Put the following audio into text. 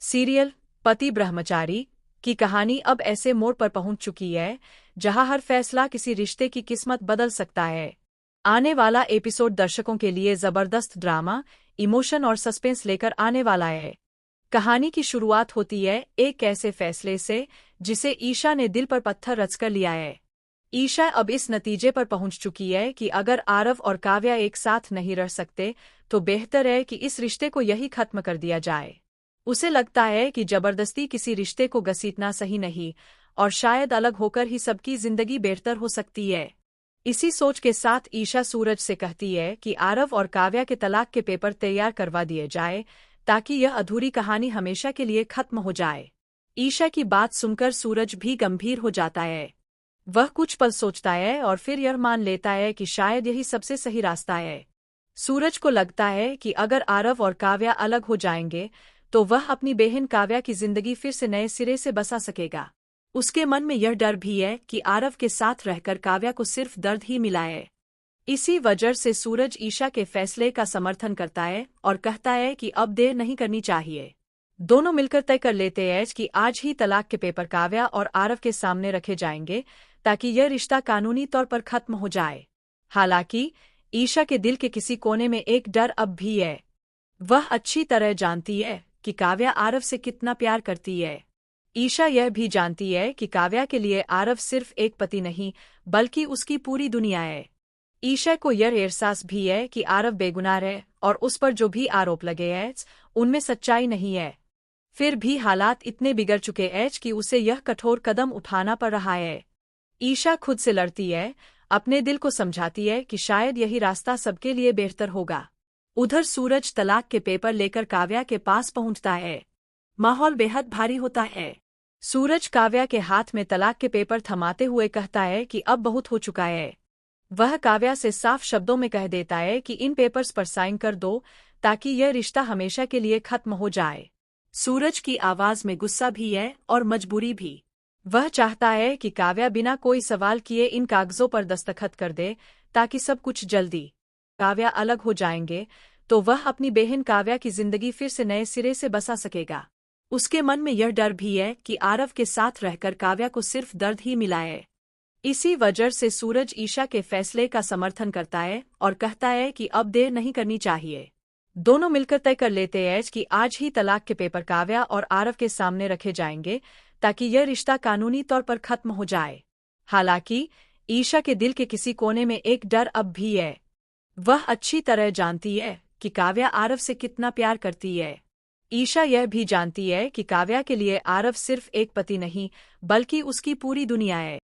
Serial पति ब्रह्मचारी की कहानी अब ऐसे मोड़ पर पहुंच चुकी है जहां हर फैसला किसी रिश्ते की किस्मत बदल सकता है। आने वाला एपिसोड दर्शकों के लिए जबरदस्त ड्रामा, इमोशन और सस्पेंस लेकर आने वाला है। कहानी की शुरुआत होती है एक ऐसे फैसले से जिसे ईशा ने दिल पर पत्थर रचकर लिया है। ईशा अब इस नतीजे पर पहुंच चुकी है कि अगर आरव और काव्या एक साथ नहीं रह सकते तो बेहतर है कि इस रिश्ते को यही खत्म कर दिया जाए। उसे लगता है कि जबरदस्ती किसी रिश्ते को घसीटना सही नहीं और शायद अलग होकर ही सबकी जिंदगी बेहतर हो सकती है। इसी सोच के साथ ईशा सूरज से कहती है कि आरव और काव्या के तलाक के पेपर तैयार करवा दिए जाए ताकि यह अधूरी कहानी हमेशा के लिए खत्म हो जाए। ईशा की बात सुनकर सूरज भी गंभीर हो जाता है। वह कुछ पल सोचता है और फिर यह मान लेता है कि शायद यही सबसे सही रास्ता है। सूरज को लगता है कि अगर आरव और काव्या अलग हो जाएंगे तो वह अपनी बहन काव्या की जिंदगी फिर से नए सिरे से बसा सकेगा। उसके मन में यह डर भी है कि आरव के साथ रहकर काव्या को सिर्फ दर्द ही मिला है। इसी वजह से सूरज ईशा के फैसले का समर्थन करता है और कहता है कि अब देर नहीं करनी चाहिए। दोनों मिलकर तय कर लेते हैं कि आज ही तलाक के पेपर काव्या और आरव के सामने रखे जाएंगे ताकि यह रिश्ता कानूनी तौर पर खत्म हो जाए। हालांकि ईशा के दिल के किसी कोने में एक डर अब भी है। वह अच्छी तरह जानती है कि काव्या आरव से कितना प्यार करती है। ईशा यह भी जानती है कि काव्या के लिए आरव सिर्फ एक पति नहीं बल्कि उसकी पूरी दुनिया है। ईशा को यह एहसास भी है कि आरव बेगुनाह है और उस पर जो भी आरोप लगे हैं उनमें सच्चाई नहीं है। फिर भी हालात इतने बिगड़ चुके हैं कि उसे यह कठोर कदम उठाना पड़ रहा है। ईशा खुद से लड़ती है, अपने दिल को समझाती है कि शायद यही रास्ता सबके लिए बेहतर होगा। उधर सूरज तलाक के पेपर लेकर काव्या के पास पहुंचता है। माहौल बेहद भारी होता है। सूरज काव्या के हाथ में तलाक के पेपर थमाते हुए कहता है कि अब बहुत हो चुका है। वह काव्या से साफ शब्दों में कह देता है कि इन पेपर्स पर साइन कर दो ताकि यह रिश्ता हमेशा के लिए खत्म हो जाए। सूरज की आवाज में गुस्सा भी है और मजबूरी भी। वह चाहता है कि काव्या बिना कोई सवाल किए इन कागजों पर दस्तखत कर दे ताकि सब कुछ जल्दी काव्या अलग हो जाएंगे तो वह अपनी बहन काव्या की जिंदगी फिर से नए सिरे से बसा सकेगा। उसके मन में यह डर भी है कि आरव के साथ रहकर काव्या को सिर्फ दर्द ही मिला है। इसी वजह से सूरज ईशा के फैसले का समर्थन करता है और कहता है कि अब देर नहीं करनी चाहिए। दोनों मिलकर तय कर लेते हैं कि आज ही तलाक के पेपर काव्या और आरव के सामने रखे जाएंगे ताकि यह रिश्ता कानूनी तौर पर खत्म हो जाए। हालांकि ईशा के दिल के किसी कोने में एक डर अब भी है। वह अच्छी तरह जानती है कि काव्या आरव से कितना प्यार करती है। ईशा यह भी जानती है कि काव्या के लिए आरव सिर्फ एक पति नहीं बल्कि उसकी पूरी दुनिया है।